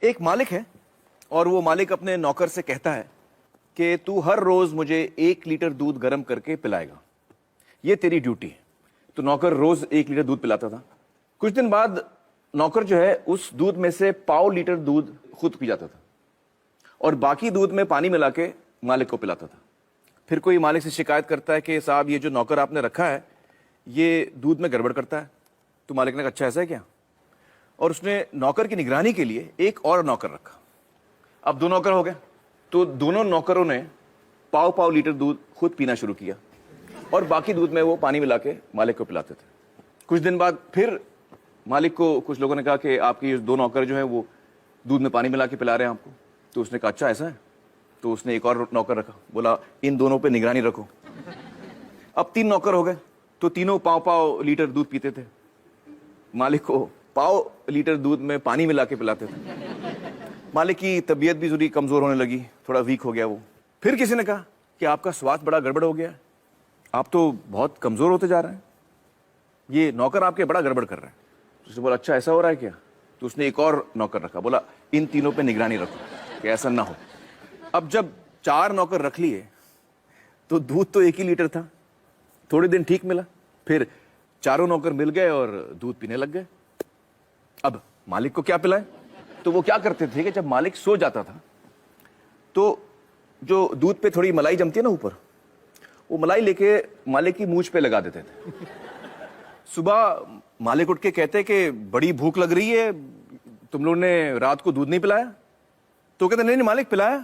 एक मालिक है और वो मालिक अपने नौकर से कहता है कि तू हर रोज मुझे 1 लीटर दूध गर्म करके पिलाएगा, ये तेरी ड्यूटी है। तो नौकर रोज 1 लीटर दूध पिलाता था। कुछ दिन बाद नौकर जो है उस दूध में से 1/4 लीटर दूध खुद पी जाता था और बाकी दूध में पानी मिला के मालिक को पिलाता था। फिर कोई मालिक से शिकायत करता है कि साहब ये जो नौकर आपने रखा है ये दूध में गड़बड़ करता है। तो मालिक ने कहा अच्छा ऐसा है क्या? और उसने नौकर की निगरानी के लिए एक और नौकर रखा। अब 2 नौकर हो गए, तो दोनों नौकरों ने 1/4 लीटर दूध खुद पीना शुरू किया और बाकी दूध में वो पानी मिला के मालिक को पिलाते थे। कुछ दिन बाद फिर मालिक को कुछ लोगों ने कहा कि आपके ये 2 नौकर जो हैं वो दूध में पानी मिला के पिला रहे हैं आपको। तो उसने कहा अच्छा ऐसा है। तो उसने एक और नौकर रखा, बोला इन दोनों पे निगरानी रखो। अब 3 नौकर हो गए, तो तीनों 1/4 लीटर दूध पीते थे, मालिक को 1/4 लीटर दूध में पानी मिला के पिलाते थे। मालिक की तबीयत भी थोड़ी कमजोर होने लगी, थोड़ा वीक हो गया वो। फिर किसी ने कहा कि आपका स्वास्थ्य बड़ा गड़बड़ हो गया है, आप तो बहुत कमजोर होते जा रहे हैं, ये नौकर आपके बड़ा गड़बड़ कर रहे हैं। तो उसने बोला अच्छा ऐसा हो रहा है क्या? तो उसने एक और नौकर रखा, बोला इन तीनों पे निगरानी रखो कि ऐसा ना हो। अब जब 4 नौकर रख लिए तो दूध तो 1 ही लीटर था। थोड़े दिन ठीक मिला, फिर चारों नौकर मिल गए और दूध पीने लग गए। अब मालिक को क्या पिलाएं? तो वो क्या करते थे कि जब मालिक सो जाता था तो जो दूध पे थोड़ी मलाई जमती है ना ऊपर, वो मलाई लेके मालिक की मूंछ पे लगा देते थे। सुबह मालिक उठ के कहते कि बड़ी भूख लग रही है, तुम लोगों ने रात को दूध नहीं पिलाया? तो कहते नहीं नहीं मालिक पिलाया,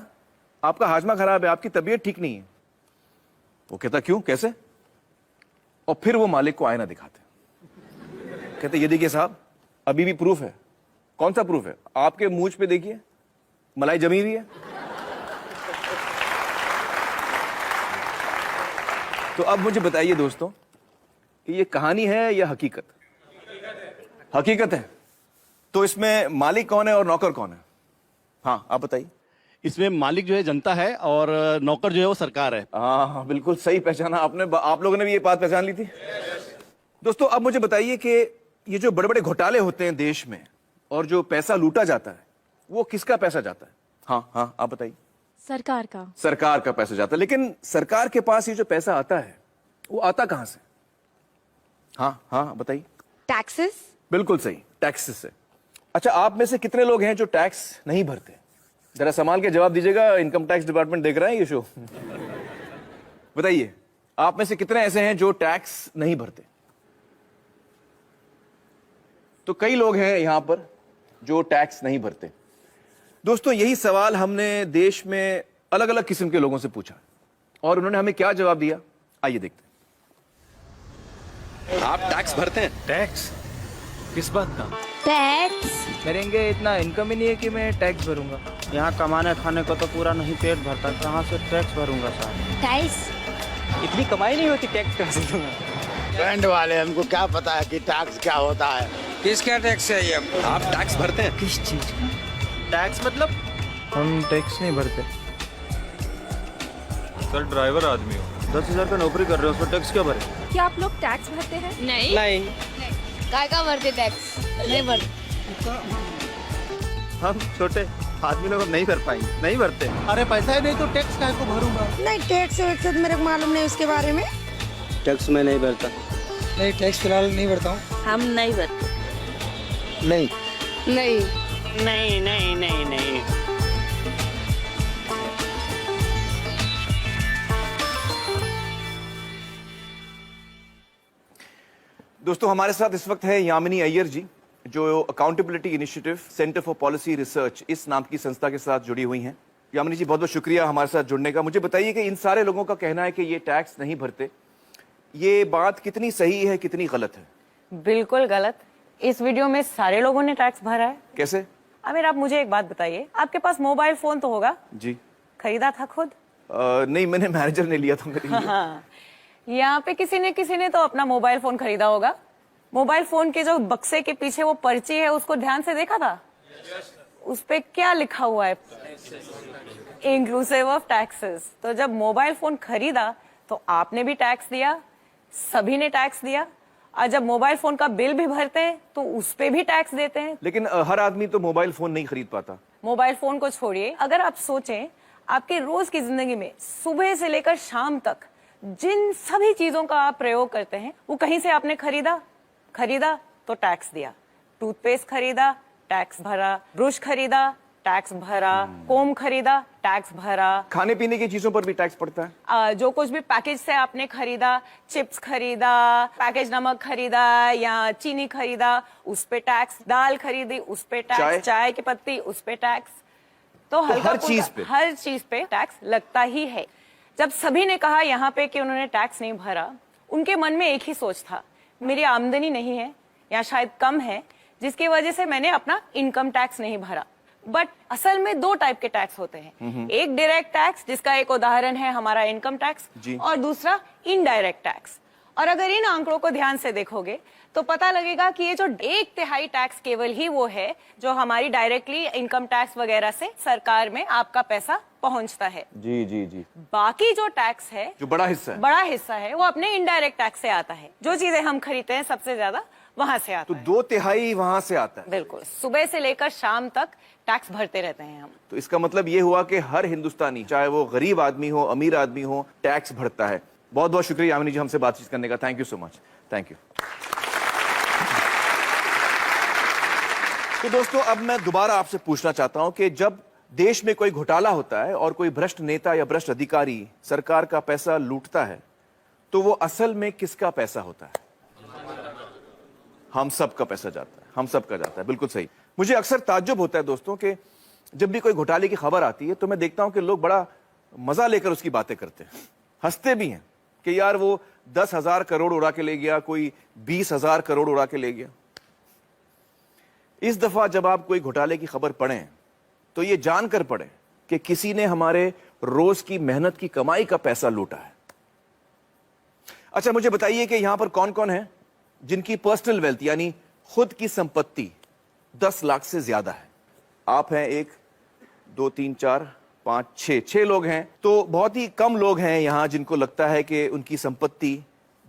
आपका हाजमा खराब है, आपकी तबीयत ठीक नहीं है। वो कहता क्यों, कैसे? और फिर वो मालिक को आईना दिखाते, कहते ये देखिए साहब अभी भी प्रूफ है। कौन सा प्रूफ है? आपके मूंछ पे देखिए मलाई जमी हुई है। तो अब मुझे बताइए दोस्तों कि ये कहानी है या हकीकत? हकीकत है। तो इसमें मालिक कौन है और नौकर कौन है? हाँ आप बताइए। इसमें मालिक जो है जनता है और नौकर जो है वो सरकार है। हाँ बिल्कुल सही पहचाना आपने। आप लोगों ने भी ये बात पहचान ली थी। दोस्तों अब मुझे बताइए कि ये जो बड़े बड़े घोटाले होते हैं देश में और जो पैसा लूटा जाता है वो किसका पैसा जाता है? हाँ हाँ आप बताइए। सरकार का। सरकार का पैसा जाता है। लेकिन सरकार के पास ये जो पैसा आता है वो आता कहां से? हाँ हाँ बताइए। टैक्सेस। बिल्कुल सही, टैक्सेस से। अच्छा आप में से कितने लोग हैं जो टैक्स नहीं भरते? जरा संभाल के जवाब दीजिएगा, इनकम टैक्स डिपार्टमेंट देख रहा है ये शो। बताइए आप में से कितने ऐसे हैं जो टैक्स नहीं भरते? तो कई लोग हैं यहां पर जो टैक्स नहीं भरते। दोस्तों यही सवाल हमने देश में अलग अलग किस्म के लोगों से पूछा और उन्होंने हमें क्या जवाब दिया, आइए देखते हैं। आप टैक्स भरते हैं? टैक्स? किस बात का? टैक्स। मेरेंगे इतना इनकम ही नहीं है कि मैं टैक्स भरूंगा। यहाँ कमाने खाने को तो पूरा नहीं पेट भरता, कहाँ से टैक्स भरूंगा साहब? टैक्स। इतनी कमाई नहीं होती, टैक्स कहाँ से दूंगा? बैंड वाले हमको क्या पता है कि टैक्स क्या होता है? किसका टैक्स है ये? आप टैक्स भरते हैं? किस चीज का टैक्स मतलब? हम टैक्स नहीं भरते। सर ड्राइवर आदमी हो, 10,000 का नौकरी कर रहे हो, उसमें टैक्स क्या भरे? क्या आप लोग टैक्स भरते हैं? नहीं नहीं। काय का भरते टैक्स? नहीं भरते। हम छोटे आदमी लोग नहीं भर पाएंगे, नहीं भरते। अरे पैसा ही नहीं तो टैक्स काहे को भरूंगा? नहीं टैक्स वैक्स तो मेरे को मालूम नहीं उसके बारे में। टैक्स में नहीं भरता। नहीं टैक्स फिलहाल नहीं भरता हूँ। हम नहीं भरते। नहीं नहीं नहीं नहीं नहीं नहीं। दोस्तों हमारे साथ इस वक्त है यामिनी अय्यर जी, जो accountability initiative centre for policy research इस नाम की संस्था के साथ जुड़ी हुई हैं। यामिनी जी बहुत बहुत शुक्रिया हमारे साथ जुड़ने का। मुझे बताइए कि इन सारे लोगों का कहना है कि ये टैक्स नहीं भरते, ये बात कितनी सही है कितनी गलत है? बिल्कुल गलत। इस वीडियो में सारे लोगों ने टैक्स भरा है। कैसे? आमिर आप मुझे एक बात बताइए, आपके पास मोबाइल फोन तो होगा? जी। खरीदा था खुद? नहीं मैंने मैनेजर ने लिया था मेरे लिए। हाँ। यहाँ पे किसी ने तो अपना मोबाइल फोन खरीदा होगा। मोबाइल फोन के जो बक्से के पीछे वो पर्ची है उसको ध्यान से देखा था? उस पे क्या लिखा हुआ है? Inclusive of taxes. तो जब मोबाइल फोन खरीदा तो आपने भी टैक्स दिया, सभी ने टैक्स दिया और जब मोबाइल फोन का बिल भी भरते हैं तो उस पे भी टैक्स देते हैं। लेकिन हर आदमी तो मोबाइल फोन नहीं खरीद पाता। मोबाइल फोन को छोड़िए, अगर आप सोचें आपके रोज की जिंदगी में सुबह से लेकर शाम तक जिन सभी चीजों का आप प्रयोग करते हैं वो कहीं से आपने खरीदा तो टैक्स दिया, टूथपेस्ट खरीदा टैक्स भरा, ब्रश खरीदा टैक्स भरा, कोम खरीदा टैक्स भरा, खाने पीने की चीजों पर भी टैक्स पड़ता है। जो कुछ भी पैकेज से आपने खरीदा, चिप्स खरीदा, पैकेज नमक खरीदा या चीनी खरीदा, उस पे टैक्स, दाल खरीदी उस पे टैक्स, चाय की पत्ती उस पे टैक्स। तो हर चीज पे टैक्स लगता ही है। जब सभी ने कहा यहाँ पे कि उन्होंने टैक्स नहीं भरा, उनके मन में एक ही सोच था, मेरी आमदनी नहीं है या शायद कम है, जिसकी वजह से मैंने अपना इनकम टैक्स नहीं भरा। बट असल में दो टाइप के टैक्स होते हैं, एक डायरेक्ट टैक्स जिसका एक उदाहरण है हमारा इनकम टैक्स, और दूसरा इनडायरेक्ट टैक्स। और अगर इन आंकड़ों को ध्यान से देखोगे तो पता लगेगा कि ये जो 1/3 टैक्स केवल ही वो है जो हमारी डायरेक्टली इनकम टैक्स वगैरह से सरकार में आपका पैसा पहुंचता है। जी जी जी। बाकी जो टैक्स है, जो बड़ा हिस्सा है वो अपने इनडायरेक्ट टैक्स से आता है। जो चीजें हम खरीदते हैं सबसे ज्यादा वहां से आता तो है। 2/3 वहां से आता है। बिल्कुल, सुबह से लेकर शाम तक टैक्स भरते रहते हैं हम। तो इसका मतलब ये हुआ कि हर हिंदुस्तानी, चाहे वो गरीब आदमी हो अमीर आदमी हो, टैक्स भरता है। बहुत बहुत शुक्रिया यामिनी जी हमसे बातचीत करने का। Thank you so much. Thank you. तो दोस्तों अब मैं दोबारा आपसे पूछना चाहता हूं कि जब देश में कोई घोटाला होता है और कोई भ्रष्ट नेता या भ्रष्ट अधिकारी सरकार का पैसा लूटता है तो वो असल में किसका पैसा होता है? हम सब का पैसा जाता है, हम सब का जाता है। बिल्कुल सही। मुझे अक्सर ताज्जुब होता है दोस्तों कि जब भी कोई घोटाले की खबर आती है तो मैं देखता हूं कि लोग बड़ा मजा लेकर उसकी बातें करते हैं, हंसते भी हैं कि यार वो 10,000 करोड़ उड़ा के ले गया, कोई 20,000 करोड़ उड़ा के ले गया। इस दफा जब आप कोई घोटाले की खबर पढ़ें तो ये जानकर पढ़ें कि किसी ने हमारे रोज की मेहनत की कमाई का पैसा लूटा है। अच्छा मुझे बताइए कि यहां पर कौन कौन है जिनकी पर्सनल वेल्थ यानी खुद की संपत्ति 10 लाख से ज्यादा है? आप हैं 1 2 3 4 5 6 लोग हैं। तो बहुत ही कम लोग हैं यहां जिनको लगता है कि उनकी संपत्ति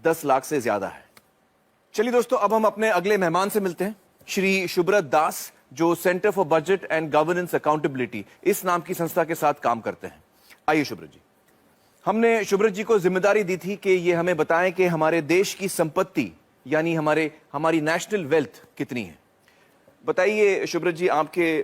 10 लाख से ज्यादा है। चलिए दोस्तों अब हम अपने अगले मेहमान से मिलते हैं, श्री शुभ्रत दास, जो centre for budget and governance accountability इस नाम की संस्था के साथ काम करते हैं। आइए शुभ्रत जी। हमने शुभ्रत जी को जिम्मेदारी दी थी कि ये हमें बताएं कि हमारे देश की संपत्ति यानी हमारी नेशनल वेल्थ कितनी है। बताइए शुभ्रत जी, आपके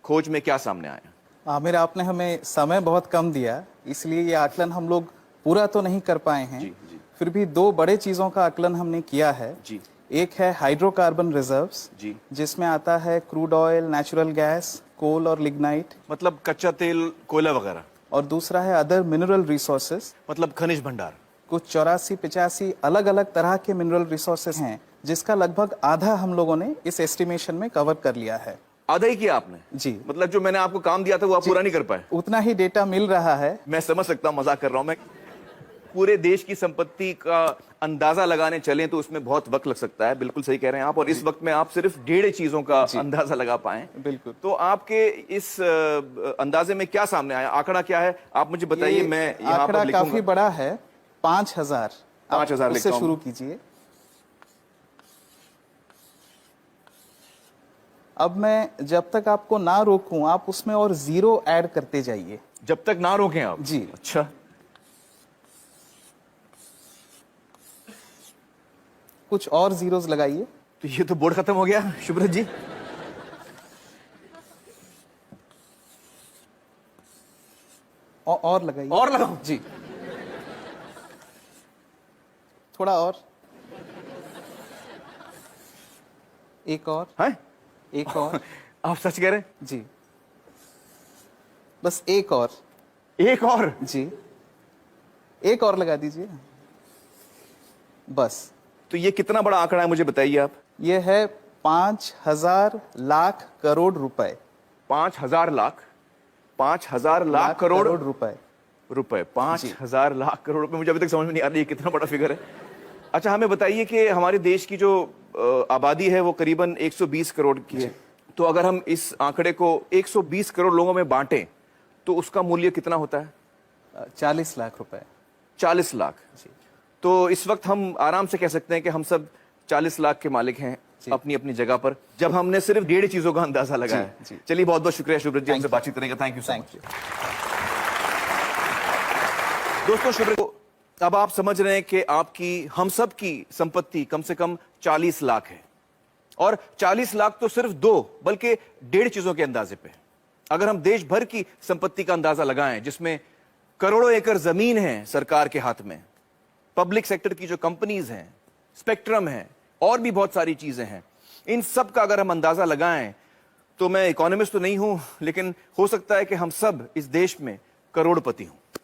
खोज में क्या सामने आया? आमिर, आपने हमें समय बहुत कम दिया, इसलिए ये आकलन हम लोग पूरा तो नहीं कर पाए हैं। जी। फिर भी 2 बड़े चीजों का आकलन हमने किया है। जी। एक है हाइड्रोकार्बन रिजर्व्स, जी, जिसमें आता है क्रूड ऑयल, नेचुरल गैस, कोल और लिग्नाइट, मतलब कच्चा तेल, कोयला वगैरह। और दूसरा है अदर मिनरल रिसोर्सेज, मतलब खनिज भंडार। कुछ 84-85 अलग अलग तरह के मिनरल रिसोर्सेज हैं, जिसका लगभग आधा हम लोगों ने इस एस्टिमेशन में कवर कर लिया है। आधा ही किया आपने? जी। मतलब जो मैंने आपको काम दिया था वो आप पूरा नहीं कर पाए? उतना ही डेटा मिल रहा है। मैं समझ सकता हूं, मजाक कर रहा हूं मैं। पूरे देश की संपत्ति का अंदाजा लगाने चलें तो उसमें बहुत वक्त लग सकता है। बिल्कुल सही कह रहे हैं आप। और इस वक्त में आप सिर्फ 1.5 चीजों का अंदाजा लगा पाए। बिल्कुल। तो आपके इस अंदाजे में क्या सामने आया? आंकड़ा क्या है आप मुझे बताइए। मैं यहाँ आंकड़ा पर लिखूंगा। काफी बड़ा है, 5,000। 5,000 उससे लिखता हूं। शुरू कीजिए। अब मैं जब तक आपको ना रोकूं आप उसमें और 0 ऐड करते जाइए। जब तक ना रोकें आप? जी। अच्छा, कुछ और जीरोस लगाइए। तो ये तो बोर्ड खत्म हो गया शुभ्रत जी। और लगाइए। और लगाओ जी, थोड़ा और, एक और है? एक और। आप सच कह रहे हैं? जी, बस एक और। एक और? जी, एक और लगा दीजिए बस। तो ये कितना बड़ा आंकड़ा है मुझे बताइए आप। ये है 5,000 लाख करोड़ रुपए। 5,000 लाख? 5,000 लाख करोड़ रुपए। 5,000 लाख करोड़ रुपए। मुझे अभी तक समझ में नहीं आ रही है कितना बड़ा फिगर है। अच्छा हमें बताइए कि हमारे देश की जो आबादी है वो करीबन 120 करोड़ की है। तो अगर हम इस आंकड़े को 120 करोड़ लोगों में बांटें तो उसका मूल्य कितना होता है? 40 लाख रुपए। 40 लाख। तो इस वक्त हम आराम से कह सकते हैं कि हम सब 40 लाख के मालिक हैं अपनी अपनी जगह पर, जब हमने सिर्फ 1.5 चीजों का अंदाजा लगाया। चलिए, बहुत बहुत शुक्रिया शुभ्रत जी हमसे बातचीत करने का। Thank you so much. दोस्तों, शुभ्रत, अब आप समझ रहे हैं कि आपकी, हम सब की संपत्ति कम से कम 40 लाख है, और 40 लाख तो सिर्फ 2 बल्कि 1.5 चीजों के अंदाजे पे। अगर हम देश भर की संपत्ति का अंदाजा लगाएं, जिसमें करोड़ों एकड़ जमीन है सरकार के हाथ में, पब्लिक सेक्टर की जो कंपनीज हैं, स्पेक्ट्रम है, और भी बहुत सारी चीजें हैं, इन सब का अगर हम अंदाजा लगाएं, तो मैं इकोनॉमिस्ट तो नहीं हूं, लेकिन हो सकता है कि हम सब इस देश में करोड़पति हों।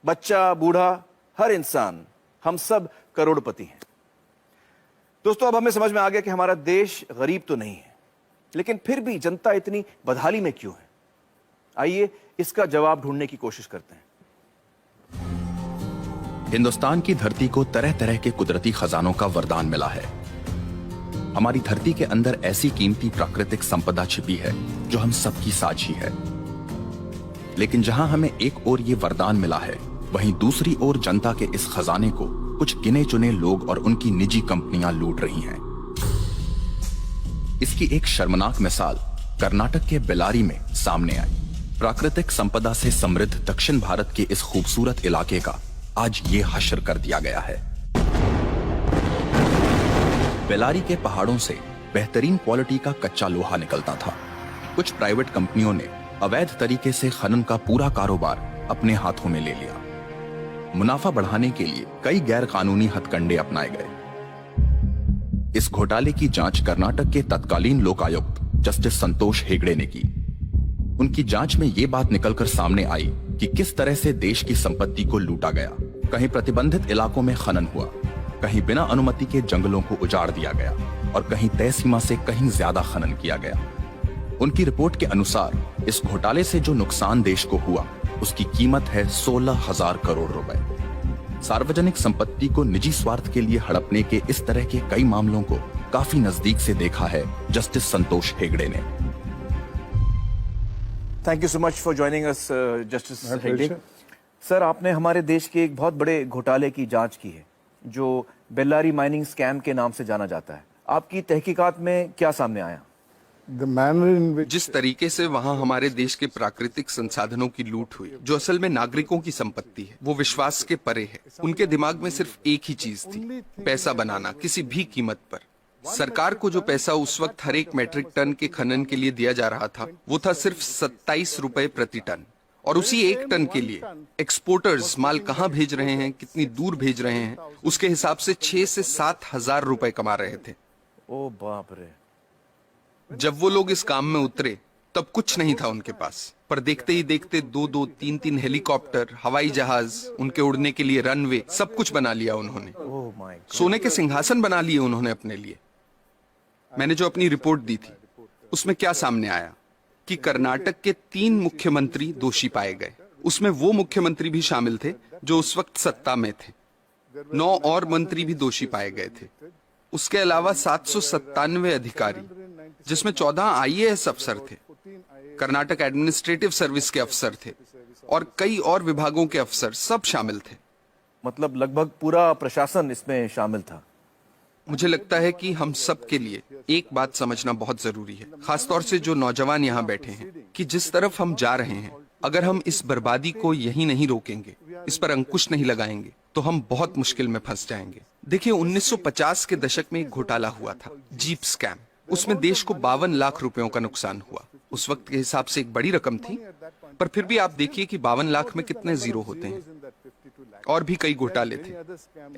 बच्चा, बूढ़ा, हर इंसान, हम सब करोड़पति हैं। दोस्तों, अब हमें समझ में आ गया कि हमारा देश गरीब तो नहीं है, लेकिन फिर भी जनता इतनी बदहाली में क्यों है? आइए इसका जवाब ढूंढने की कोशिश करते हैं। हिंदुस्तान की धरती को तरह तरह के कुदरती खजानों का वरदान मिला है। हमारी धरती के अंदर ऐसी कीमती प्राकृतिक संपदा छिपी है जो हम सबकी साझी है। लेकिन जहां हमें एक ओर ये वरदान मिला है, वहीं दूसरी ओर जनता के इस खजाने को कुछ गिने चुने लोग और उनकी निजी कंपनियां लूट रही हैं। इसकी एक शर्मनाक मिसाल कर्नाटक के बेलारी में सामने आई। प्राकृतिक संपदा से समृद्ध दक्षिण भारत के इस खूबसूरत इलाके का आज ये हश्र कर दिया गया है। बेलारी के पहाड़ों से बेहतरीन क्वालिटी का कच्चा लोहा निकलता था। कुछ प्राइवेट कंपनियों ने अवैध तरीके से खनन का पूरा कारोबार अपने हाथों में ले लिया। मुनाफा बढ़ाने के लिए कई गैर कानूनी हथकंडे अपनाए गए। इस घोटाले की जांच कर्नाटक के तत्कालीन लोकायुक्त जस्टिस संतोष हेगड़े ने की। उनकी जांच में ये बात निकलकर सामने आई कि किस तरह से देश की संपत्ति को लूटा गया। कहीं प्रतिबंधित इलाकों में खनन हुआ, कहीं बिना अनुमति के जंगलों को उजाड़ दिया गया, और कहीं तय सीमा से कहीं ज्यादा खनन किया गया। उनकी रिपोर्ट के अनुसार इस घोटाले से जो नुकसान देश को हुआ, उसकी कीमत है 16,000 करोड़ रुपए। सार्वजनिक संपत्ति को निजी स्वार्थ के लिए हड़पने के इस तरह के कई मामलों को काफी नजदीक से देखा है जस्टिस संतोष हेगड़े ने। Thank you so much for joining us justice Hegde. Sir, आपने हमारे देश के एक बहुत बड़े घोटाले की जांच की है, जो बेल्लारी माइनिंग स्कैम के नाम से जाना जाता है। आपकी तहकीकात में क्या सामने आया? जिस तरीके से वहाँ हमारे देश के प्राकृतिक संसाधनों की लूट हुई, जो असल में नागरिकों की संपत्ति है, वो विश्वास के परे है। उनके दिमाग में सिर्फ एक ही चीज थी, पैसा बनाना किसी भी कीमत पर। सरकार को जो पैसा उस वक्त हर एक मैट्रिक टन के खनन के लिए दिया जा रहा था, वो था सिर्फ 27 रुपए प्रति टन। और उसी एक टन के लिए एक्सपोर्टर्स माल कहाँ भेज रहे हैं, कितनी दूर भेज रहे हैं, उसके हिसाब से 6 से 7 हजार रुपए कमा रहे थे। ओ बाप रे। जब वो लोग इस काम में उतरे, तब कुछ नहीं था उनके पास, पर देखते ही देखते 2-2, 3-3 हेलीकॉप्टर, हवाई जहाज, उनके उड़ने के लिए रनवे, सब कुछ बना लिया उन्होंने। सोने के सिंहासन बना लिए उन्होंने अपने लिए। मैंने जो अपनी रिपोर्ट दी थी, उसमें क्या सामने आया कि कर्नाटक के 3 मुख्यमंत्री दोषी पाए गए। उसमें वो मुख्यमंत्री भी शामिल थे जो उस वक्त सत्ता में थे। 9 और मंत्री भी दोषी पाए गए थे। उसके अलावा 797 अधिकारी, जिसमें 14 IAS अफसर थे, कर्नाटक एडमिनिस्ट्रेटिव सर्विस के अफसर थे, और कई और विभागों के अफसर, सब शामिल थे। मतलब लगभग पूरा प्रशासन इसमें शामिल था। मुझे लगता है कि हम सब के लिए एक बात समझना बहुत जरूरी है, खासतौर से जो नौजवान यहाँ बैठे हैं, कि जिस तरफ हम जा रहे हैं, अगर हम इस बर्बादी को यहीं नहीं रोकेंगे, इस पर अंकुश नहीं लगाएंगे, तो हम बहुत मुश्किल में फंस जाएंगे। देखिए, 1950 के दशक में एक घोटाला हुआ था, जीप स्कैम। उसमें देश को 52 लाख रुपयों का नुकसान हुआ। उस वक्त के हिसाब से एक बड़ी रकम थी, पर फिर भी आप देखिए कि 52 लाख में कितने जीरो होते हैं। और भी कई घोटाले थे।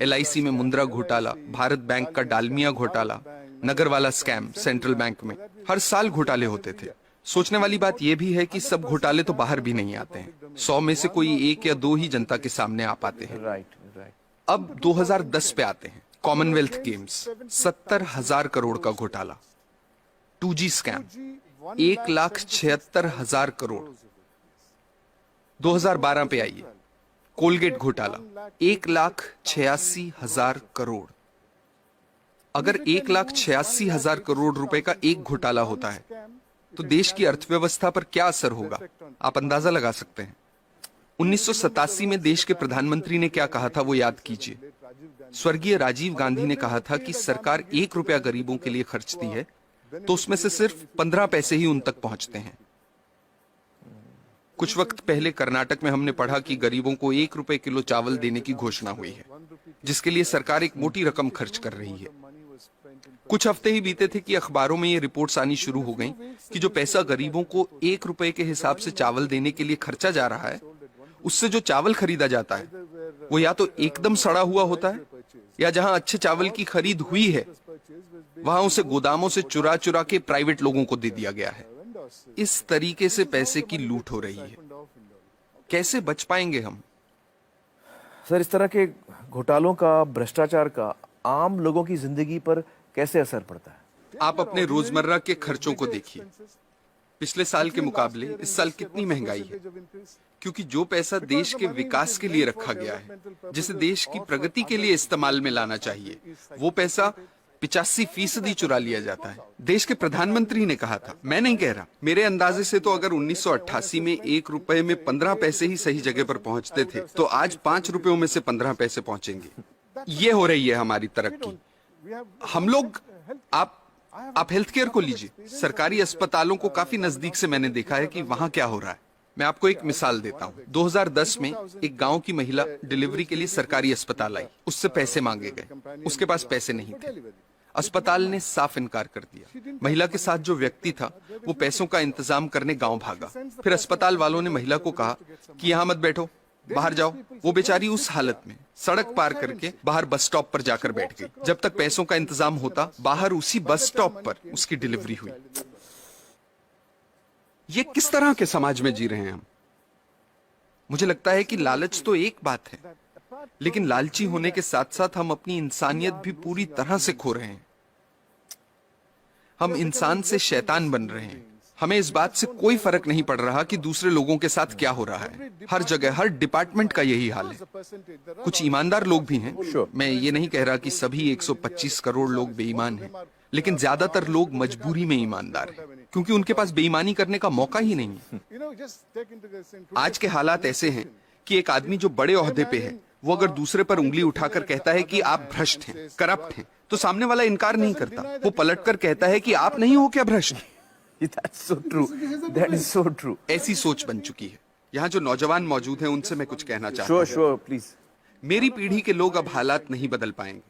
LIC में मुंद्रा घोटाला, भारत बैंक का डालमिया घोटाला, नगर वाला स्कैम सेंट्रल बैंक में। हर साल घोटाले होते थे। सोचने वाली बात यह भी है कि सब घोटाले तो बाहर भी नहीं आते हैं। 100 में से कोई 1 या 2 ही जनता के सामने आ पाते हैं। राइट। अब 2010 पे आते हैं। कॉमनवेल्थ गेम्स, 70,000 करोड़ का घोटाला। 2G scam, 1,76,000 crore. 2012 पे आइए, कोलगेट घोटाला, 1,86,000 करोड़। अगर 1,86,000 करोड़ रुपए का एक घोटाला होता है, तो देश की अर्थव्यवस्था पर क्या असर होगा, आप अंदाजा लगा सकते हैं। 1987 में देश के प्रधानमंत्री ने क्या कहा था, वो याद कीजिए। स्वर्गीय राजीव गांधी ने कहा था कि सरकार 1 रुपया गरीबों के लिए खर्चती है तो उसमें से सिर्फ 15 पैसे ही उन तक पहुंचते हैं। कुछ वक्त पहले कर्नाटक में हमने पढ़ा कि गरीबों को 1 रुपए किलो चावल देने की घोषणा हुई है, जिसके लिए सरकार एक मोटी रकम खर्च कर रही है। कुछ हफ्ते ही बीते थे कि अखबारों में ये रिपोर्ट्स आनी शुरू हो गईं कि जो पैसा गरीबों को 1 रुपए के हिसाब से चावल देने के लिए खर्चा जा रहा है, उससे जो चावल खरीदा जाता है वो या तो एकदम सड़ा हुआ होता है, या जहां अच्छे चावल की खरीद हुई है वहां उसे गोदामों से चुरा चुरा के प्राइवेट लोगों को दे दिया गया है। इस तरीके से पैसे की लूट हो रही है। कैसे बच पाएंगे हम? सर, इस तरह के घोटालों का, भ्रष्टाचार का आम लोगों की जिंदगी पर कैसे असर पड़ता है? आप अपने रोजमर्रा के खर्चों को देखिए। पिछले साल के मुकाबले इस साल कितनी महंगाई है, क्योंकि जो पैसा देश के विकास के लिए रखा गया है, जिसे देश की प्रगति के लिए इस्तेमाल में लाना चाहिए, वो पैसा 85% चुरा लिया जाता है। देश के प्रधानमंत्री ने कहा था, मैं नहीं कह रहा, मेरे अंदाजे से तो अगर 1988 में 1 रुपए में 15 पैसे ही सही जगह पर पहुंचते थे, तो आज 5 रुपयों में से 15 पैसे पहुंचेंगे। ये हो रही है हमारी तरक्की। हम लोग, आप हेल्थ केयर को लीजिए, सरकारी अस्पतालों को काफी नजदीक से मैंने देखा है कि वहां क्या हो रहा है। मैं आपको एक मिसाल देता हूं। 2010 में एक गांव की महिला डिलीवरी के लिए सरकारी अस्पताल आई, उससे पैसे मांगे गए, उसके पास पैसे नहीं थे। अस्पताल ने साफ इनकार कर दिया। महिला के साथ जो व्यक्ति था वो पैसों का इंतजाम करने गांव भागा। फिर अस्पताल वालों ने महिला को कहा कि यहां मत बैठो, बाहर जाओ। वो बेचारी उस हालत में सड़क पार करके बाहर बस स्टॉप पर जाकर बैठ गई। जब तक पैसों का इंतजाम होता, बाहर उसी बस स्टॉप पर उसकी डिलीवरी हुई। ये किस तरह के समाज में जी रहे हैं हम? मुझे लगता है कि लालच तो एक बात है, लेकिन लालची होने के साथ साथ हम अपनी इंसानियत भी पूरी तरह से खो रहे हैं। हम इंसान से शैतान बन रहे हैं। हमें इस बात से कोई फर्क नहीं पड़ रहा कि दूसरे लोगों के साथ क्या हो रहा है। हर जगह, हर डिपार्टमेंट का यही हाल है। कुछ ईमानदार लोग भी हैं। मैं ये नहीं कह रहा कि सभी 125 करोड़ लोग बेईमान हैं, लेकिन ज्यादातर लोग मजबूरी में ईमानदार हैं, क्योंकि उनके पास बेईमानी करने का मौका ही नहीं है। आज के हालात ऐसे हैं कि एक आदमी जो बड़े ओहदे पे है, वो अगर दूसरे पर उंगली उठाकर कहता है कि आप भ्रष्ट हैं, करप्ट हैं, तो सामने वाला इनकार नहीं करता। वो पलटकर कहता है कि आप नहीं हो क्या भ्रष्ट? That's so true. That is so true. ऐसी सोच बन चुकी है। यहाँ जो नौजवान मौजूद हैं उनसे मैं कुछ कहना चाहता हूँ। Sure, please. मेरी पीढ़ी के लोग अब हालात नहीं बदल पाएंगे।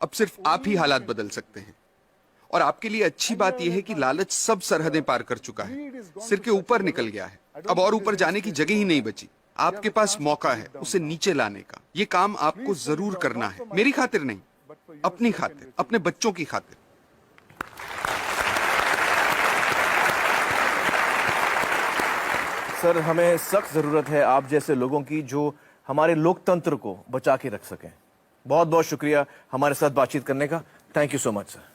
अब सिर्फ आप ही हालात बदल सकते हैं। और आपके लिए अच्छी बात यह है कि लालच सब सरहदें पार कर चुका है, सिर के ऊपर निकल गया है। अब और ऊपर जाने की जगह ही नहीं बची। आपके पास मौका है उसे नीचे लाने का। ये काम आपको जरूर करना है, मेरी खातिर नहीं, अपनी खातिर, अपने बच्चों की खातिर। सर, हमें सख्त जरूरत है आप जैसे लोगों की जो हमारे लोकतंत्र को बचा के रख सकें। बहुत बहुत शुक्रिया हमारे साथ बातचीत करने का। Thank you so much sir.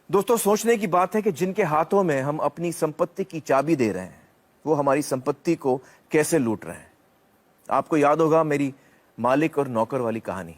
दोस्तों, सोचने की बात है कि जिनके हाथों में हम अपनी संपत्ति की चाबी दे रहे हैं, वो हमारी संपत्ति को कैसे लूट रहे हैं। आपको याद होगा मेरी मालिक और नौकर वाली कहानी।